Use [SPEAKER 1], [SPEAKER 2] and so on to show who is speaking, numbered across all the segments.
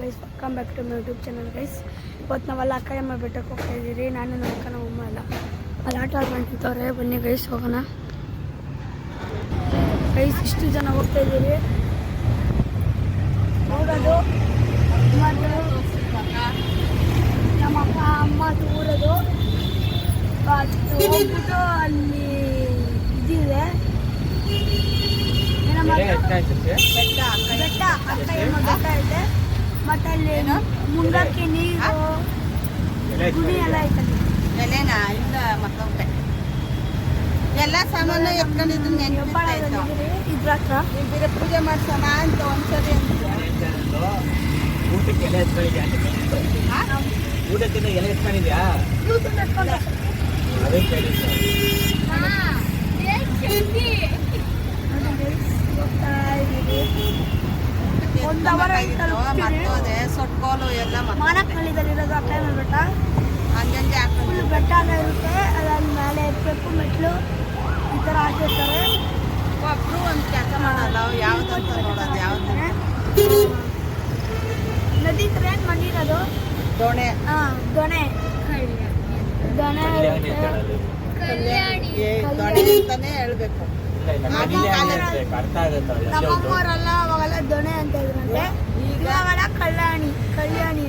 [SPEAKER 1] Guys, welcome back to my YouTube channel guys. ಇವತ್ತು ನಾವೆಲ್ಲ ಅಕ್ಕಯ್ಯಮ್ಮ ಬೆಟ್ಟಕ್ಕೆ ಹೋಗ್ತಾ ಇದ್ದೀರಿ. ನಾನು ನಮ್ಮ ಅಕ್ಕ ನಮ್ಮ ಅಮ್ಮ ಎಲ್ಲ ಅಲ್ಲಿ ಆಟ ಆಡ್ಕೊಂತಿರ್ತವ್ರೆ. ಬನ್ನಿ ಗೈಸ್ ಹೋಗೋಣ. ಗೈಸ್ ಇಷ್ಟು ಜನ ಹೋಗ್ತಾ ಇದ್ದೀರಿ. ಹೋಗೋದು ಮತ್ತು ನಮ್ಮ ಅಕ್ಕ ಅಮ್ಮ ಊರೋದು ಹೋಗ್ಬಿಟ್ಟು ಅಲ್ಲಿ ಇದಿದೆ ಬೆಟ್ಟ ಅಕ್ಕಯ್ಯಮ್ಮ ಬೆಟ್ಟ ಇದೆ. ಮತ್ತೆ ಅಲ್ಲಿ ಮುಂದಕ್ಕೆ ನೀರು ಗುಡಿ ಎಲ್ಲ ಐತಲ್ಲಿ.
[SPEAKER 2] ಎಲೆನಾ ಇಲ್ಲ ಮತ್ತೊಬ್ಬೆ ಎಲ್ಲ ಸಾಮಾನು ಎತ್ಕೊಂಡಿದ್ದು
[SPEAKER 1] ಇದ್ರ ಹತ್ರ
[SPEAKER 2] ಬೇರೆ ಪೂಜೆ ಮಾಡ್ಸೋಣ ಅಂತ ಒಂದ್ಸರಿ
[SPEAKER 3] ಊಟಕ್ಕೆ ಎಲೆ ಎತ್ಕೊಂಡಿದ್ಯಾ? ಅದೇ
[SPEAKER 2] ಮತ್ತೋದೆ ಸೊಟ್ಕೋಲು ಎಲ್ಲ
[SPEAKER 1] ಮಾನಕಳ್ಳಿದಲ್ಲಿರೋದು ಅಕ್ಕಯ್ಯಮ್ಮ ಬೆಟ್ಟ.
[SPEAKER 2] ಅಂಜಂಜೆ ಹಾಕೊಂಡು
[SPEAKER 1] ಬೆಟ್ಟ ಎಲ್ಲ ಇರುತ್ತೆ. ಅದಾದ ಮೇಲೆ ಎತ್ತಬೇಕು, ಮೆಟ್ಲು ಈ ಥರ ಹಾಕಿರ್ತಾರೆ.
[SPEAKER 2] ಒಬ್ರು ಒಂದು ಕೆಲಸ ಮಾಡಲ್ಲ. ಯಾವ್ದಂತ ನೋಡೋದು ಯಾವ್ದು
[SPEAKER 1] ನದಿ ಥರ ಏನು ಮಣ್ಣಿರೋದು
[SPEAKER 2] ದೋಣೆ.
[SPEAKER 1] ದೊಣೆ ದೊಣೆ
[SPEAKER 2] ದೊಣೆ ಅಂತಾನೆ ಹೇಳ್ಬೇಕು.
[SPEAKER 1] ನಮ್ಮಮ್ಮವರೆಲ್ಲ ಅವಾಗೆಲ್ಲ ದೊಣೆ ಅಂತ ಇದ್ರಂತೆ. ಇವಾಗೆಲ್ಲ ಕಲ್ಯಾಣಿ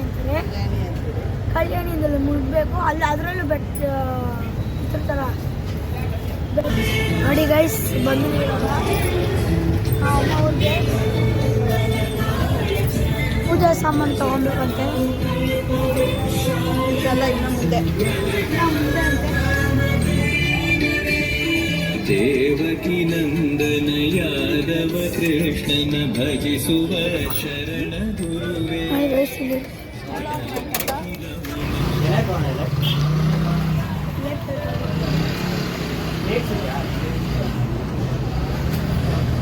[SPEAKER 1] ಅಂತಾರೆ. ಕಲ್ಯಾಣಿಯಿಂದಲೇ ಮುಳುಗಬೇಕು. ಅಲ್ಲಿ ಅದರಲ್ಲೂ ಬೆಟ್ಟ ಇದ್ರ ಥರ ನೋಡಿ ಗೈಸ್. ಬಂದು ಅವ್ರಿಗೆ ಪೂಜಾ ಸಾಮಾನು ತಗೊಬೇಕಂತೆ.
[SPEAKER 2] ಇದೆಲ್ಲ ಇನ್ನು ಮುಂದೆ
[SPEAKER 1] ಅಂತೆ.
[SPEAKER 4] ದೇವಕಿ ನಂದನ ಯಾದವ ಕೃಷ್ಣನ ಭಜಿಸುವ ಶರಣ ಗುರುವೇ.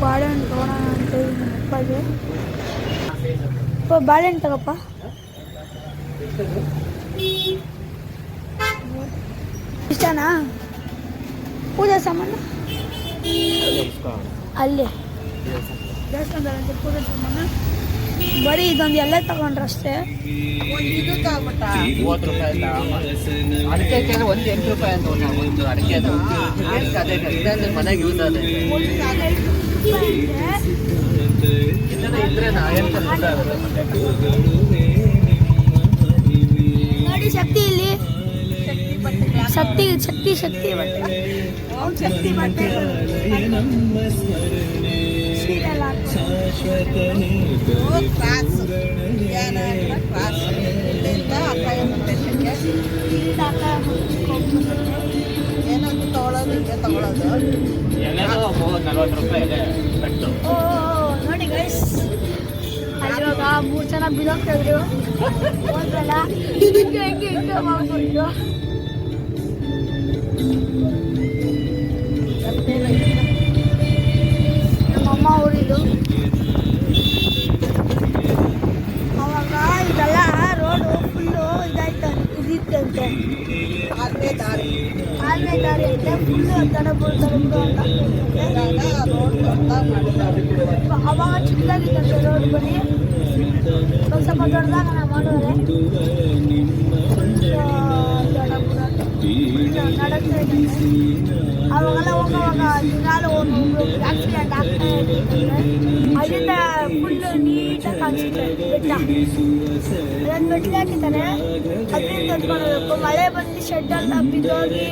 [SPEAKER 1] ಬಾಳೆಹಣ್ಣು ತಗೋಣ ಅಂತ ಅಪ್ಪಗೆ. ಬಾಳೆಹಣ್ಣು ತಗಪ್ಪ. ಇಷ್ಟನಾ ಪೂಜಾ ಸಾಮಾನು? ಅಲ್ಲಿ ದೇವಸ್ಥಾನದಲ್ಲಿ ಪೂಜೆ ಸಾಮಾನು ಬರೀ ಇದೊಂದು ಎಲ್ಲ ತಗೊಂಡ್ರೆ ಅಷ್ಟೇ.
[SPEAKER 2] ಒಂದು ಇದು ತಗೊಬಿಟ್ಟ
[SPEAKER 3] ಅಡಿಕೆ ಒಂದು 8 ರೂಪಾಯಿ ಅಂತ ಒಂದು ಅಡಿಕೆ ಮನೆಗೆ ಯೂಸ್ ಅದೇ ಇದ್ರೆ
[SPEAKER 1] ನೋಡಿ ಶಕ್ತಿ ಇಲ್ಲಿ ಶಕ್ತಿ ಶಕ್ತಿ ಶಕ್ತಿ ಬಟ್ಟೆ ಶಕ್ತಿ ಬಟ್ಟೆ
[SPEAKER 2] ಕ್ರಾಸ್ ಕ್ರಾಸ್ ಇಲ್ಲಿಂದ ಅಕ್ಕಯ್ಯಮ್ಮ ಬೆಟ್ಟಕ್ಕೆ ಏನಂತ ತಗೊಳ್ಳೋದು ಇದೆ ತಗೊಳ್ಳೋದು.
[SPEAKER 3] 40 ರೂಪಾಯಿ ಇದೆ ಕಟ್ಟು.
[SPEAKER 1] ನೋಡಿ ಗೈಸ್, ಅಲ್ಲಿವಾಗ 3 ಜನ ಬಿಡೋಗ್ತಾ ಇದ್ರು. ಹೋದ್ರಲ್ಲ ಹಿಂಗೆ ಮಾಡ್ಬಿಟ್ಟು ನಮ್ಮಮ್ಮ ಊರಿದು. ಅವಾಗ ಇದೆಲ್ಲ ರೋಡು ಫುಲ್ಲು ಇದಿತ್ತಂತೆ.
[SPEAKER 2] ಆರನೇ ದಾರಿ
[SPEAKER 1] ಐತೆ ಫುಲ್ಲು ತಡಬುಡು ಅಂತ.
[SPEAKER 2] ರೋಡ್ ದೊಡ್ಡದಾಗಿ ಮಾಡಿದ್ದಾರೆ.
[SPEAKER 1] ಅವಾಗ ಚಿಕ್ಕದಾಗಿತ್ತಂತೆ ರೋಡ್. ಬನ್ನಿ ಒಂದು ಸ್ವಲ್ಪ ದೊಡ್ಡದಾಗ ನಾವು ಮಾಡೋರೆ ನಡಕ್ತಾ ಇದ್ದಂತೆ. ಅವಾಗೆಲ್ಲ ಹೋಗೋವಾಗ ದಿನಾಲು ಒಬ್ಬೊಬ್ರು ಆಕ್ಸಿಡೆಂಟ್ ಆಗ್ತಾ ಇರ್ತಂತೆ. ಅಲ್ಲಿಂದ ಫುಲ್ಲು ನೀಟಾಗಿ ಕಾಣಿಸುತ್ತೆ ಬೆಟ್ಟ. ಅದನ್ನು ಬೆಟ್ಟಿಗೆ ಹಾಕಿದ್ದಾರೆ. ಅದರಿಂದ ಎತ್ಕೊಳ್ಬೇಕು. ಮಳೆ ಬಂದು ಶೆಡ್ಡೆಲ್ಲ ಬಿದ್ದೋಗಿ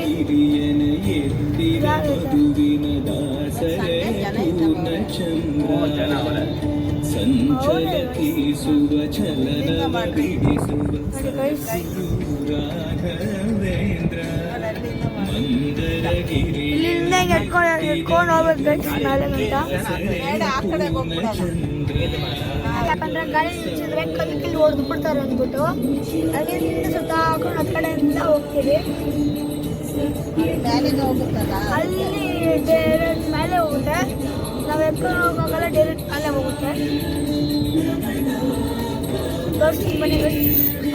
[SPEAKER 1] ಇಲ್ಲಿಂದ ಎತ್ಕೊಂಡು ಹೋಗ್ಬೇಕು ಗೈಸ್ ಮೇಲೆ ಗಂಟ.
[SPEAKER 2] ಆ ಕಡೆ ಹೋಗ್ಬಿಡೋಣ.
[SPEAKER 1] ಯಾಕಂದ್ರೆ ಗಾಳಿ ನಿಲ್ಸಿದ್ರೆ ಕಲ್ಲು ಹೊಡೆದು ಬಿಡ್ತಾರೆ ಅಂದ್ಬಿಟ್ಟು ಅಲ್ಲಿಂದ ಸುತ್ತ ಹಾಕೊಂಡು ಆ ಕಡೆಯಿಂದ ಹೋಗ್ತೀವಿ.
[SPEAKER 2] ಮ್ಯಾಲಿಂದ ಹೋಗುತ್ತಲ್ಲ
[SPEAKER 1] ಅಲ್ಲಿ ಡೈರೆಕ್ಟ್ ಮೇಲೆ ಹೋಗುತ್ತೆ. ನಾವು ಎತ್ಕೊಂಡು ಹೋಗೋಲ್ಲ, ಡೈರೆಕ್ಟ್ ಅಲ್ಲೇ ಹೋಗುತ್ತೆ. ತೋರಿಸ್ತೀನಿ ಬನ್ನಿ.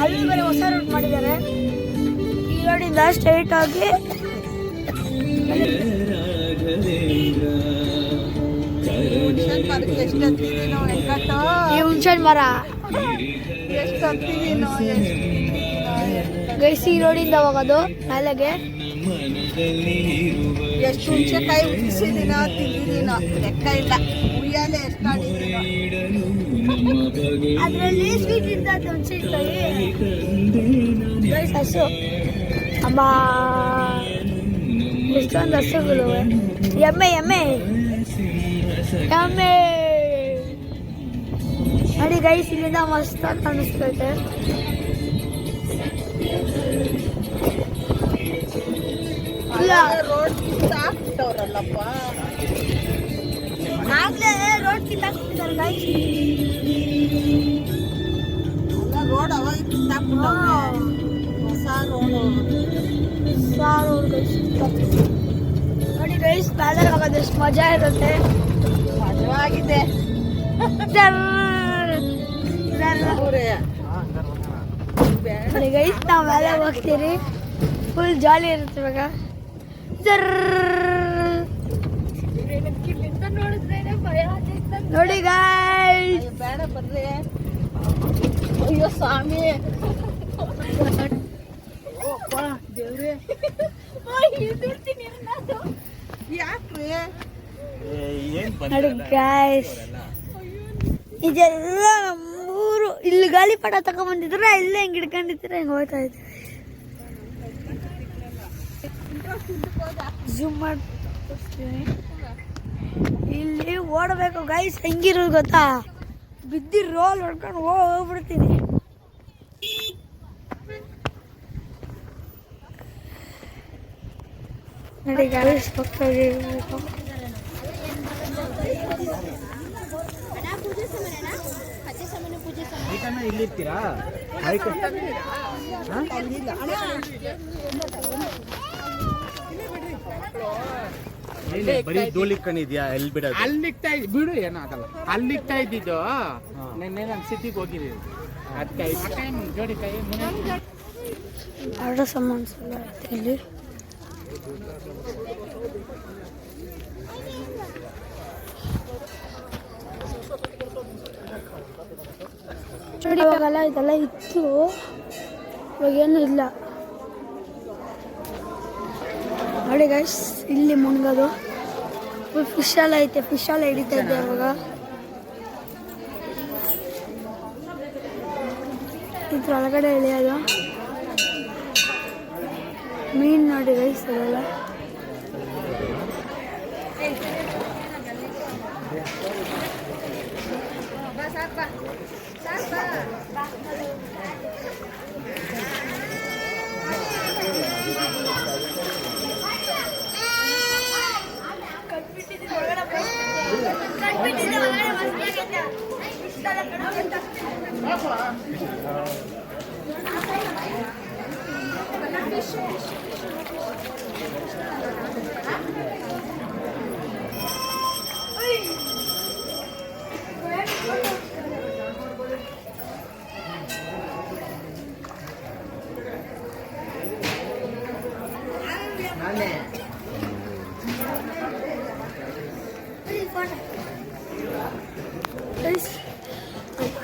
[SPEAKER 1] ಅಲ್ಲಿ ಬೇರೆ ಹೊಸ ರೂಟ್ ಮಾಡಿದ್ದಾರೆ. ಈ ರೋಡಿಂದ ಸ್ಟ್ರೈಟ್ ಆಗಿ ಈ ಹುಣಸೆ ಮರ
[SPEAKER 2] ಎಷ್ಟು ಹತ್ತಿದೀನೋ
[SPEAKER 1] ಗೈಸ್ ಈ ರೋಡಿಂದ ಹೋಗೋದು ಮೇಲೆಗೆ.
[SPEAKER 2] ಎಷ್ಟು ಹುಣಸೆಕಾಯಿ ಉಳಿಸಿದೀನೋ ತಿಂದಿದ್ದೀನೋ ಲೆಕ್ಕ ಇಲ್ಲ. ಉಯ್ಯಾಲೆ ಎಷ್ಟು ಆಡಿದೀನೋ.
[SPEAKER 1] ಅದರಲ್ಲಿ ಸ್ವೀಟ್ ಇರ್ತದೆ ಹುಣಸೆಕಾಯಿ. ಗೈಸ್ ಹಸು ಅಮ್ಮ ಎಷ್ಟೊಂದು ಹಸುಗಳು. ಎಮ್ಮೆ ಎಮ್ಮೆ ಎಮ್ಮೆ ನೋಡಿ ಗೈಸ್ ಇಲ್ಲಿಂದ ಮಸ್ತ್ ಕಾಣಿಸ್ತೈತೆ. ಇಲ್ಲ
[SPEAKER 2] ರೋಡ್ ಕಿತ್ತಾಕ್ಬಿಟ್ಟವ್ರಲ್ಲಪ್ಪ.
[SPEAKER 1] ಆಗ್ಲೇ ರೋಡ್ ಕಿತ್ತಾಕ್ಬಿಟ್ಟಿದ್ದಾರೆ ಗೈಸ್.
[SPEAKER 2] ಅಲ್ಲ ರೋಡ್ ಅವಾಗ ಕಿತ್ತಾಕ್ಬಿಟ್ಟವ್ರೆ. ಹೊಸ ರೋಡು
[SPEAKER 1] ನೋಡಿ ಗೈಸ್ ಪ್ಯಾದಲ್ ಹೋಗೋದು ಎಷ್ಟು ಮಜಾ ಇರುತ್ತೆ.
[SPEAKER 2] ಮಜವಾಗಿದೆ.
[SPEAKER 1] ನೋಡಿ ಗೈಸ್ ನಾವು ಮೇಲೆ ಹೋಗ್ತೀರಿ. ಫುಲ್ ಜಾಲಿ ಇರುತ್ತೆ ಇವಾಗ. ನೋಡಿ ಗೈಸ್
[SPEAKER 2] ಬೇಡ ಬರ್ರಿ. ಅಯ್ಯೋ ಸ್ವಾಮಿ ದೇವ್ರೆ ಯಾಕ್ರಿ
[SPEAKER 1] ನೋಡಿ ಗೈಸ್ ಇದೆಲ್ಲ ನಮ್ಮೂರು. ಇಲ್ಲಿ ಗಾಳಿಪಟ ತಗೊಂಡ್ಬಂದಿದ್ರೆ ಇಲ್ಲೇ ಹಿಂಗೆ ಹಿಡ್ಕೊಂಡಿದ್ರೆ ಹಿಂಗೆ ಹೋಗ್ತಾ ಇದ್ದೆ. ಝೂಮ್ ಮಾಡಿ ತೋರಿಸ್ತೀನಿ. ಇಲ್ಲಿ ಓಡಬೇಕು ಗೈಸ್. ಹೆಂಗಿರೋದು ಗೊತ್ತಾ, ಬಿದ್ದಿ ರೋಲ್ ಹೊಡ್ಕೊಂಡು ಹೋಗ್ಬಿಡ್ತೀನಿ. ನೋಡಿ ಗೈಸ್ ಹೋಗ್ತಾ ಇದ್ದೀವಿ.
[SPEAKER 3] ಇಲ್ಲಿರ್ತೀರಾ? ಬರೀ ಧೂಳಿಕ್ಕಣಿದ್ಯಾ? ಎಲ್ಲಿ ಬಿಡೋದು?
[SPEAKER 5] ಅಲ್ಲಿಗ್ತಾ ಬಿಡು, ಏನಾಗಲ್ಲ. ಅಲ್ಲಿಗ್ತಾ ಇದ್ದಿದ್ದು ನಿನ್ನೆ ನಾನು ಸಿಟಿಗೆ ಹೋಗಿದ್ದೀನಿ. ಅದಕ್ಕೆ ಜೋಡಿಕಾಯಿ
[SPEAKER 1] ಆಟ ಸಾಮಾನ್ಸ್ ಎಲ್ಲ ಐತೆ ಇಲ್ಲಿ. ನೋಡಿ ಇವಾಗೆಲ್ಲ ಇದೆಲ್ಲ ಇತ್ತು, ಇವಾಗೇನು ಇಲ್ಲ. ನೋಡಿ ಗೈಸ್ ಇಲ್ಲಿ ಮುನ್ಗೋದು ಫಿಶ್ ಎಲ್ಲ ಐತೆ. ಫಿಶ್ ಎಲ್ಲ ಹಿಡಿತಾ ಇದ್ದೆ ಅವಾಗ. ಇದ್ರ ಒಳಗಡೆ ಇಳಿಯೋದು ಮೀನು. ನೋಡಿ ಗೈಸ್ ಅದೆಲ್ಲ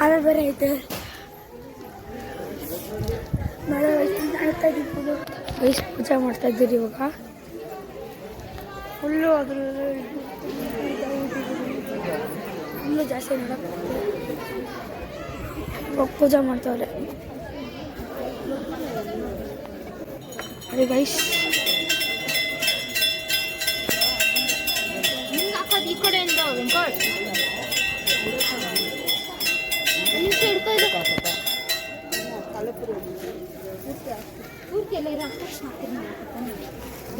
[SPEAKER 1] ಆಮೇಲೆ ಬೇರೆ ಐತೆ. ಮಳೆ ಆಡ್ತಾ ಇದ್ದೀವಿ. ವಯಸ್ಸು ಪೂಜೆ ಮಾಡ್ತಾ ಇದ್ದೀರಿ ಇವಾಗ. ಫುಲ್ಲು ಅದ್ರಲ್ಲೇ ಫುಲ್ಲು ಜಾಸ್ತಿ ನೋಡೋಕೆ ಇವಾಗ ಪೂಜೆ ಮಾಡ್ತಾವ್ರೆ. ಅದೇ ಗೈಸ್
[SPEAKER 6] ಈ ಕಡೆಯಿಂದ ವೆಂಕಟ್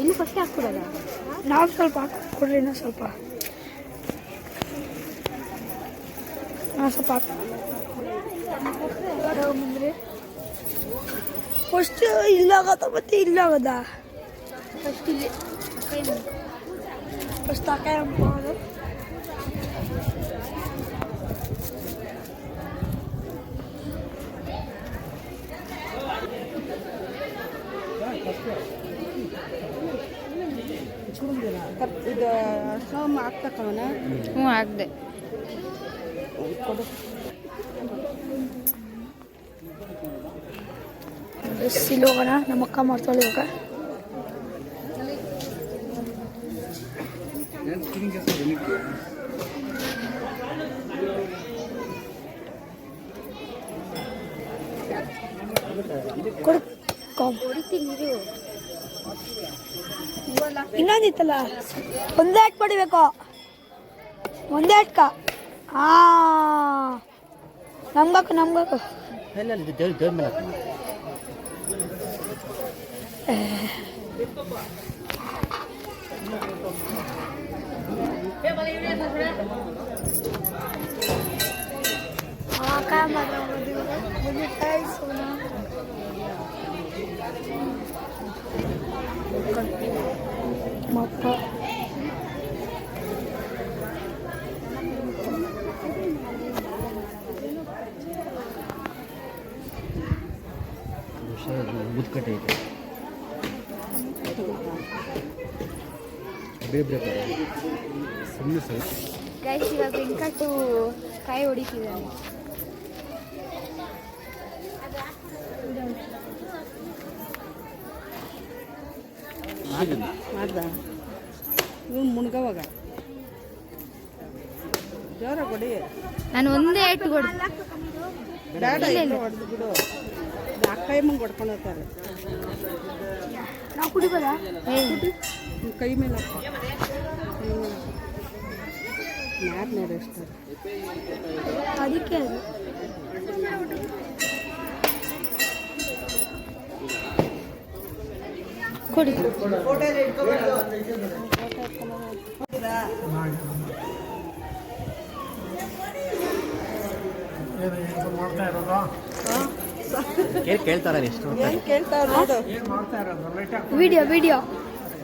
[SPEAKER 6] ಇನ್ನು ಫಸ್ಟ್ ಹಾಕ್ಬಿಡಲ್ಲ.
[SPEAKER 1] ನಾವು ಸ್ವಲ್ಪ ಹಾಕೊಡ್ರಿ, ಇನ್ನೂ ಸ್ವಲ್ಪ ಸ್ವಲ್ಪ ಮುಂದ್ರಿ. ಫಸ್ಟ್ ಇಲ್ಲಾಗದ ಮತ್ತೆ ಇಲ್ಲಾಗದ. ಫಸ್ಟ್ ಇಲ್ಲಿ ಫಸ್ಟ್ ಅಕಾಯಿ ಅಂಬೋದು.
[SPEAKER 2] ಇದು ಸೋಮ ಆಗ್ತಕ್ಕವನ.
[SPEAKER 6] ಹ್ಞೂ ಆಗದೆ
[SPEAKER 2] ಕೊಡು.
[SPEAKER 1] ಇಲ್ಲಿ ಹೋಗೋಣ, ನಮ್ಮ ಅಕ್ಕ ಮಾಡ್ತಾಳೆ ಇವಾಗ. ಇನ್ನೊಂದಿತ್ತಲ್ಲ, ಒಂದೇ ಅಟ್ ಪಡಿಬೇಕು, ಒಂದೇ ಅಟ್ಕ. ನಮ್ಗಾಕು
[SPEAKER 3] ದೇವ್ರ ಮೇಲೆ
[SPEAKER 1] ಮತ್ತ
[SPEAKER 3] ಉದ್ಕಟ್ಟೆ ಐತೆ ಬೇಬ್ರೆ ಸುಮ್ಮನೆ ಸರ್.
[SPEAKER 6] ಗೈಸ್ ಇವಾಗ ವೆಂಕಟು ಕಾಯಿ ಹೊಡಿತಿದ್ದಾನೆ.
[SPEAKER 2] ಮಾಡ್ದ ಇವನು ಮುಣ್ಗವಾಗ ಜೋರ ಕೊಡಿ.
[SPEAKER 6] ನಾನು ಒಂದೇ ಏಟು ಕೊಡು.
[SPEAKER 2] ಬೇಡ ಹೊಡೆದು ಬಿಡು. ಕೈ ಮುಂಗೆ ಹೊಡ್ಕೊಂಡು ಹೋಗ್ತಾರೆ.
[SPEAKER 1] ನಾವು ಕುಡಿಬೋದಾ?
[SPEAKER 2] ಕೈ ಮೇಲೆ ಯಾರು ನೋಡಿ ಎಷ್ಟು
[SPEAKER 1] ಅದಕ್ಕೆ ಅದು ಕೊಡಿ.
[SPEAKER 3] ಕೇಳ್ತಾರ ಎಷ್ಟು
[SPEAKER 2] ಏನು ಕೇಳ್ತಾವ ನೋಡು.
[SPEAKER 1] ವಿಡಿಯೋ ವಿಡಿಯೋ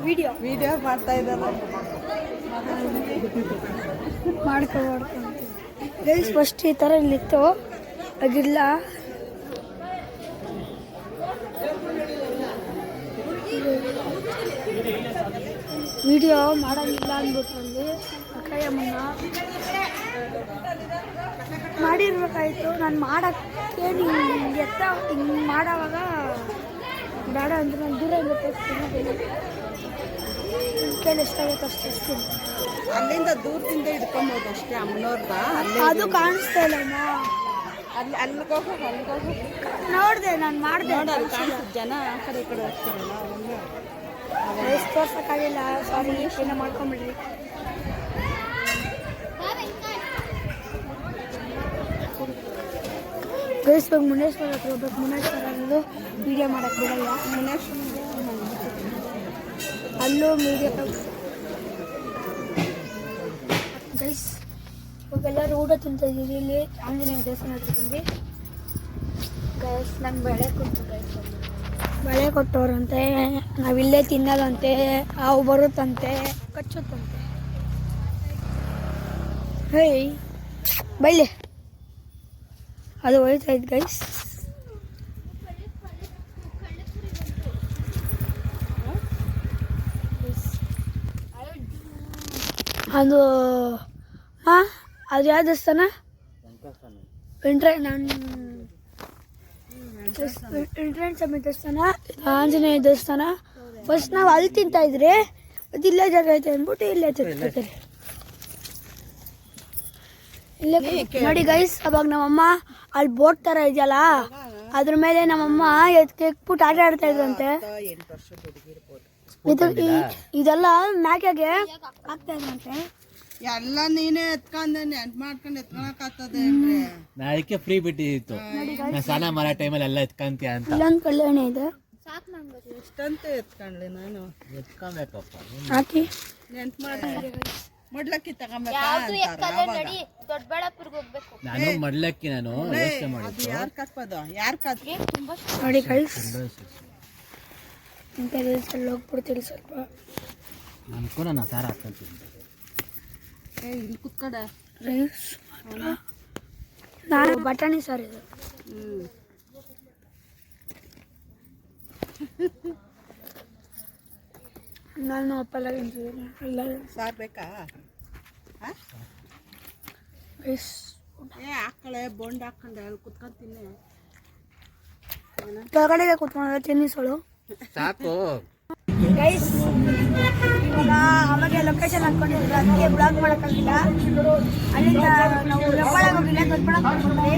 [SPEAKER 1] ವಿಡಿಯೋ
[SPEAKER 2] ವಿಡಿಯೋ ಮಾಡ್ತಾ ಇದ್ದಾರೆ.
[SPEAKER 1] ಮಾಡ್ಕೊ ಗೈಸ್. ಫಸ್ಟ್ ಈ ಥರ ಇಲ್ಲಿತ್ತು, ಅದಿಲ್ಲ. ವಿಡಿಯೋ ಮಾಡೋಂಗಿಲ್ಲ ಅಂದ್ಬಿಟ್ಟು ಅಲ್ಲಿ ಅಕ್ಕಯ್ಯಮ್ಮನ್ನ ಮಾಡಿರ್ಬೇಕಾಯ್ತು. ನಾನು ಮಾಡೋಕ್ಕೆ ಹಿಂಗೆ ಎತ್ತ ಹಿಂಗೆ ಮಾಡೋವಾಗ ಬೇಡ ಅಂದ್ರೆ ನಾನು ದೂರ ತೋರಿಸ್ತೀನಿ. ಕೈಲಿ ಎಷ್ಟಾಗುತ್ತೆ ಅಷ್ಟು ಇಸ್ತೀನಿ.
[SPEAKER 2] ಅಲ್ಲಿಂದ ದೂರದಿಂದ ಹಿಡ್ಕೊಬೋದು ಅಷ್ಟೇ. ಅಮ್ಮನವ್ರದ
[SPEAKER 1] ಅದು ಕಾಣಿಸ್ತಾ ಇಲ್ಲ.
[SPEAKER 2] ಅಲ್ಲಿಗೋಗು
[SPEAKER 1] ನೋಡಿದೆ, ನಾನು ಮಾಡಿದೆ.
[SPEAKER 2] ನೋಡಲ್ಲಿ ಕಾಣಿಸ್ತು. ಜನ ಆ ಕಡೆ ಈ ಕಡೆ ಹೋಗ್ತಾರಲ್ಲ ಅವನ್ನ
[SPEAKER 1] ಎಷ್ಟು ತೋರ್ಸೋಕ್ಕಾಗಿಲ್ಲ, ಸಾರಿ. ಏನೋ ಮಾಡ್ಕೊಂಬಿಡ್ರಿ. ಗೈಸ್ ಮುನೇಶ್ವರ ಹತ್ರ ಹೋಗ್ಬೇಕು. ಮುನೇಶ್ವರ ಅನ್ನೋದು ವೀಡಿಯೋ ಮಾಡೋಕ್ಕೆ ಬಿಡಲ್ಲ. ಅಲ್ಲೂ ವೀಡಿಯೋ ಗೈಸ್. ಇವಾಗೆಲ್ಲರೂ ಊಟ ತಿಂತಾಯಿದ್ದೀವಿ. ಇಲ್ಲಿ ಆಂಜನೇಯ ದೇವಸ್ಥಾನ ಹತ್ರ ಬಂದು ಗೈಸ್ ನಂಗೆ ಬೆಳೆ ಕೊಟ್ಟು ಬೆಳೆ ಕೊಟ್ಟವ್ರಂತೆ. ನಾವಿಲ್ಲೇ ತಿನ್ನೋದಂತೆ, ಹಾವು ಬರುತ್ತಂತೆ, ಕಚ್ಚುತ್ತಂತೆ. ಹೇಯ್ ಬೈಲೆ ಅದು ಹೋಯ್ತಾ ಇತ್ತು ಗೈಸ್. ಅದು ಅದು ಯಾವ ದೇವಸ್ಥಾನ? ವೆಂಕಟೇಶ್ವರ ಸ್ವಾಮಿ ದೇವಸ್ಥಾನ, ಆಂಜನೇಯ ದೇವಸ್ಥಾನ. ಫಸ್ಟ್ ನಾವು ಅಲ್ಲಿ ತಿಂತಾ ಇದ್ರಿ, ಮತ್ತು ಇಲ್ಲೇ ಜಾಗ ಐತೆ ಅಂದ್ಬಿಟ್ಟು ಇಲ್ಲೇ ತಿಂತಾರೆ. ಇಲ್ಲೇ ನೋಡಿ ಗೈಸ್. ಅವಾಗ ನಮ್ಮಮ್ಮ ಅಲ್ಲಿ ಬೋಟ್ ಥರ ಇದೆಯಲ್ಲ, ಅದ್ರ ಮೇಲೆ ನಮ್ಮಮ್ಮ ಎಕ್ಬಿಟ್ಟು ಆಟ ಆಡ್ತಾ ಇದ್ರಂತೆ. ಇದೆಲ್ಲ ಮ್ಯಾಕೆಗೆ ಆಗ್ತಾ ಇದ್ರಂತೆ.
[SPEAKER 2] ಎಲ್ಲ ನೀನೇ ಎತ್ಕೊಂಡೆ ನೆನ್ಪು ಮಾಡ್ಕೊಂಡು ಎತ್ಕೊಳಕಾಗ್ತದೆ.
[SPEAKER 3] ನಾ ಅದಕ್ಕೆ ಫ್ರೀ ಬಿಟ್ಟಿತ್ತು. ನಾ ಸ್ನಾನ ಮಾಡೋ ಟೈಮಲ್ಲಿ ಎಲ್ಲ ಎತ್ಕೊಂತೀಯ ಅಂತ.
[SPEAKER 1] ಇಲ್ಲೊಂದು ಕಲ್ಯಾಣ ಇದೆ,
[SPEAKER 2] ಇಷ್ಟಂತೂ ಎತ್ಕೊಂಡ್ಲಿ ನಾನು.
[SPEAKER 3] ಎತ್ಕೊಬೇಕಪ್ಪ.
[SPEAKER 1] ಹಾಕಿ
[SPEAKER 2] ನೆನ್ಪು ಮಾಡಿ ಮೊಡ್ಲಕ್ಕಿ ತಗೊಂಬೇಕಾ
[SPEAKER 6] ದೊಡ್ಡಬಳ್ಳಾಪುರ್ಗೆ ಹೋಗ್ಬೇಕು.
[SPEAKER 3] ನಾನು ಮಡ್ಲಕ್ಕಿ ನಾನು ಯೋಚನೆ ಮಾಡಿ.
[SPEAKER 2] ಅದು ಯಾರು ಕತ್ಬೋದು? ಯಾರು ಕತ್ಗೆ?
[SPEAKER 1] ನೋಡಿ ಗೈಸ್. ಇಂಥ ರೀಲ್ಸಲ್ಲಿ ಹೋಗ್ಬಿಡ್ತೀರಿ ಸ್ವಲ್ಪ.
[SPEAKER 3] ಅನ್ಕೋ ನಾನು ಸಾರ ಹಾಕ್ಕೊಂತೀನಿ.
[SPEAKER 2] ಇಲ್ಲಿ ಕುತ್ಕಡೆ
[SPEAKER 1] ರೈಸ್ ನಾನು ಬಟಾಣಿ ಸಾರು ಇದು. ನಾನು ಅಪ್ಪಲ್ಲ ತಿಂತಿದ್ದೀನಿ. ಎಲ್ಲ
[SPEAKER 2] ಸಾರು ಬೇಕಾ?
[SPEAKER 1] ರೈಸ್
[SPEAKER 2] ಹಾಕಳೆ ಬೋಂಡ್ ಹಾಕೊಂಡೆ ಅಲ್ಲಿ ಕುತ್ಕೊಂತೀನಿ.
[SPEAKER 1] ಕೆಳಗಡೆಗೆ ಕೂತ್ಕೊಂಡ್ರೆ ಟೆನ್ನಿಸ್ಗಳು
[SPEAKER 5] ಸಾಕು.
[SPEAKER 1] ಗೈಸ್ ಇವಾಗ ಅವಾಗ ಲೊಕೇಶನ್ ಹಾಕೊಂಡಿದ್ರು, ಅದಕ್ಕೆ ಬ್ಲಾಗ್ ಮಾಡೋಕ್ಕಾಗಿಲ್ಲ. ಅಲ್ಲಿಂದ ನಾವು ಹೆಬ್ಬಾಳಕ್ಕೆ ಹೋಗಿಲ್ಲ, ದೊಡ್ಡಬಳ್ಳಾಪುರ ಹೋಗಿದ್ವಿ.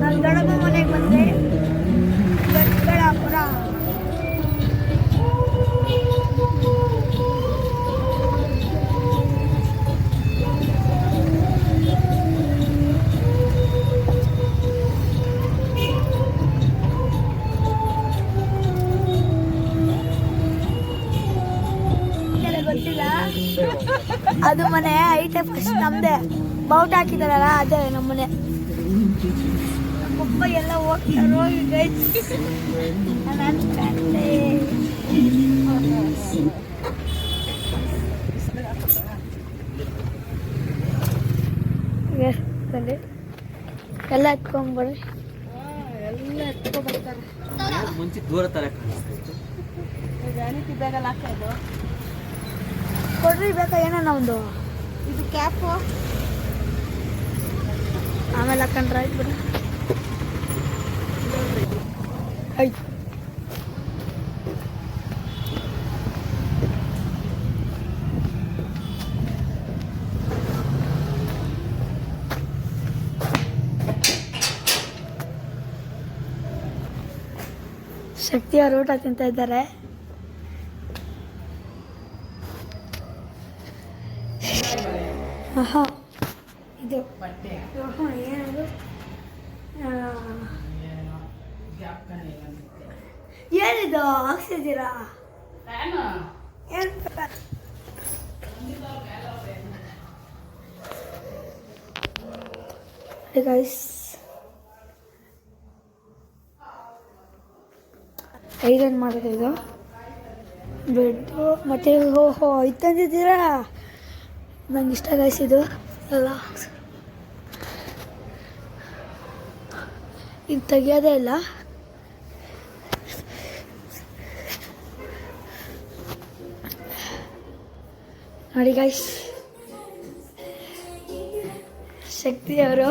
[SPEAKER 1] ನಾನು ದೊಡ್ಡಮ್ಮ ಮನೆಗೆ ಬಂದೆ, ದೊಡ್ಡಬಳ್ಳಾಪುರ. ಗೊತ್ತಿಲ್ಲ, ಅದು ಮನೆ ಐಟೆ ಫಸ್ಟ್ ನಮ್ದೆ. ಬೌಟ್ ಹಾಕಿದಾರಲ್ಲ ಅದೇ ನಮ್ಮನೆ. ಒಬ್ಬ ಎಲ್ಲ ಹೋಗ್ತಾರೋ ಎಲ್ಲ ಎತ್ಕೊಂಡ್ಬರ್ರಿ, ಎಲ್ಲ ಎತ್ಕೊಂಡ್ಬರ್ತಾರೆ.
[SPEAKER 3] ಮುಂಚೆ ದೂರ ತರ ಕಾಣಿಸ್ತಾ
[SPEAKER 2] ಬ್ಯಾಗಲ್ಲಿ ಹಾಕೋದು.
[SPEAKER 1] ಕೊಡ್ರಿ ಬೇಕಾ ಏನೋ ಒಂದು
[SPEAKER 2] ಇದು ಕ್ಯಾಪು
[SPEAKER 1] ಆಮೇಲೆ ಹಾಕೊಂಡ್ರೆ ಆಯ್ತು ಬಿಡಿ. ಆಯ್ತು ಶಕ್ತಿ ಅವರು ಊಟ ತಿಂತ ಇದ್ದಾರೆ. ಇದು ಏನದು ಏನಿದು ಹಾಕ್ಸಿದ್ದೀರಾ? ಏನು ಗೈಸ್, ಐರನ್ ಮಾಡೋದು ಇದು ಬೆಡ್ಡು. ಮತ್ತೆ ಓಹೋ ಇದು ತಂದಿದ್ದೀರಾ, ನಂಗೆ ಇಷ್ಟ ಗೈಸ್ ಇದು ಎಲ್ಲ. ಇದು ತೆಗಿಯೋದೇ ಇಲ್ಲ. ನೋಡಿ ಗೈಸ್, ಶಕ್ತಿ ಅವರು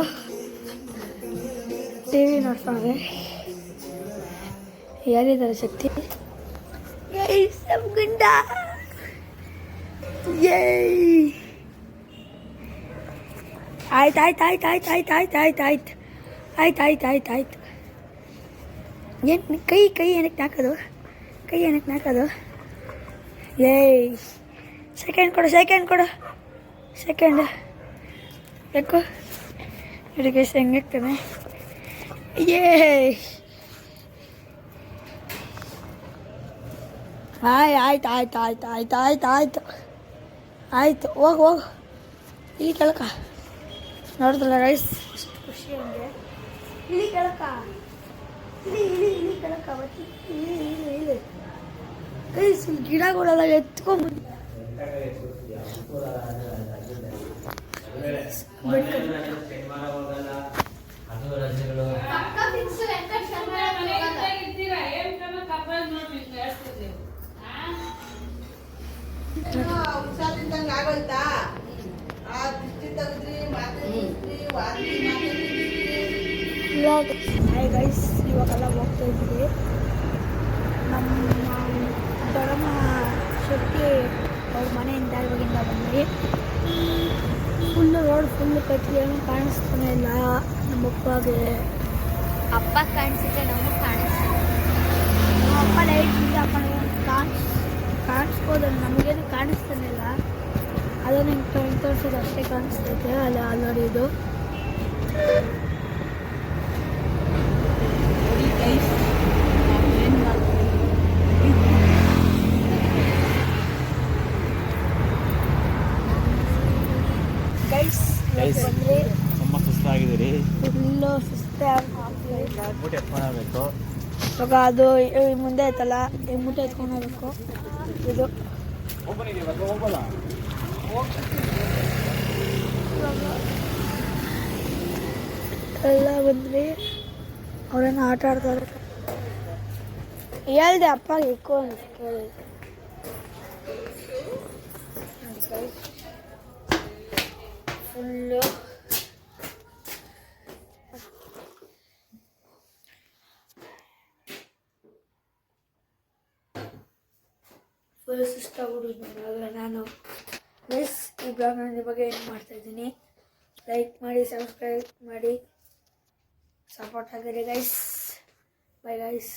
[SPEAKER 1] ಟಿವಿ ನೋಡ್ತಾರೆ. ಯಾರಿದ್ದಾರೆ ಶಕ್ತಿ? ಗುಂಡ ಆಯ್ತು ಆಯ್ತು ಆಯ್ತು ಆಯ್ತು ಆಯ್ತು ಆಯ್ತು ಆಯ್ತು ಆಯ್ತು ಆಯ್ತು ಆಯ್ತು ಆಯ್ತು ಆಯ್ತು. ಏನು ಕೈ ಏನಕ್ಕೆ ನಾಕೋದು? ಕೈ ಏನಕ್ಕೆ ನಾಕೋದು? ಸೆಕೆಂಡ್ ಕೊಡು, ಸೆಕೆಂಡ್ ಕೊಡು, ಸೆಕೆಂಡ್ ಯಾಕೋ ಇದಕ್ಕೆ ಹೆಂಗಿರ್ತಾನೆ. ಆಯ್ತು ಆಯ್ತು ಆಯ್ತು ಆಯ್ತು ಆಯ್ತು ಆಯ್ತು ಆಯ್ತು ಹೋಗು ಹೋಗು. ಇಲ್ಲಿ ಕೆಳಕ ನೋಡಿದ್ರಲ್ಲ ರೈಸ್, ಎಷ್ಟು ಖುಷಿ ಹಂಗೆ. ಇಲ್ಲಿ ಕೆಳಕ, ಇಲ್ಲಿ ಇಲ್ಲಿ ಇಲ್ಲಿ ಕೆಳಕ, ಇಲ್ಲಿ ಇಲ್ಲಿ ಇಲ್ಲಿ ರೈಸ್ ಗಿಡಗಳೆಲ್ಲ ಎತ್ಕೊಂಡ್ಬಂದು
[SPEAKER 2] ಹುಷಾರಿದ್ದಂಗೆ ಆಗೋಯ್ತಾ? ಆ ದೃಷ್ಟಿ ತೆಗೆದ್ರಿ, ಮಾತಾಡಿದ್ರಿ,
[SPEAKER 1] ಹಾಯ್ ಗೈಸ್, ಇವಾಗೆಲ್ಲ ಹೋಗ್ತಾ ಇದ್ದೀವಿ. ನಮ್ಮ ದೊಡ್ಡಮ್ಮ ಶಕ್ತಿ ಅವ್ರ ಮನೆಯಿಂದ ಇವಾಗಿಂದ ಬಂದ್ವಿ. ಫುಲ್ಲು ರೋಡ್ ಫುಲ್ಲು ಕಟ್ಟಿ, ಏನೂ ಕಾಣಿಸ್ತಾನೆ ಇಲ್ಲ ನಮ್ಮ ಅಪ್ಪಗೆ.
[SPEAKER 6] ಅಪ್ಪ ಕಾಣಿಸಿದ್ರೆ ನಮಗೆ ಕಾಣಿಸ್ತಾರೆ.
[SPEAKER 1] ನಮ್ಮ ಅಪ್ಪ ಲೈಟ್ ಇಂದ ಹಾಕೊಂಡು ಕಾಣಿಸ್ಬೋದು, ನಮಗೇನು ಕಾಣಿಸ್ತಾನೆ ಇಲ್ಲ. ಅದು ನಿಮ್ಗೆ ತೋರಿಸೋದು ಅಷ್ಟೇ ಕಾಣಿಸ್ತೈತೆ. ಅಲ್ಲಿ ನೋಡಿ ಇದು ಗೈಸ್ ಬಂದರೆ
[SPEAKER 3] ತುಂಬ ಸುಸ್ತಾಗಿದ್ದೀರಿ,
[SPEAKER 1] ಫುಲ್ಲು ಸುಸ್ತೆ
[SPEAKER 3] ಊಟ ಎತ್ಕೊಂಡೋಗ್ಬೇಕು.
[SPEAKER 1] ಇವಾಗ ಅದು ಮುಂದೆ ಐತಲ್ಲ, ಈ ಮುಟ್ಟೆ ಎತ್ಕೊಂಡು ಹೋಗ್ಬೇಕು. ಇದು ಎಲ್ಲ ಬಂದ್ರಿ, ಅವರೇನು ಆಟ ಆಡ್ತಾರೆ. ಹೇಳ್ದೆ ಅಪ್ಪ ಇಕ್ಕೋ ಅಂತ ಕೇಳಿದೆ. ಫುಲ್ಲು ಫುಲ್ ಸುಸ್ತಾಗ್ಬಿಟ್ಟಿದ್ದು ಇವಾಗ ನಾನು ಗೈಸ್ ಈ ಬ್ಲಾಗ್ನ ನಿಮಗೆ ಏನು ಮಾಡ್ತಾಯಿದ್ದೀನಿ. ಲೈಕ್ ಮಾಡಿ, ಸಬ್ಸ್ಕ್ರೈಬ್ ಮಾಡಿ, ಸಪೋರ್ಟ್ ಆಗಿರಿ ಗೈಸ್. Bye guys.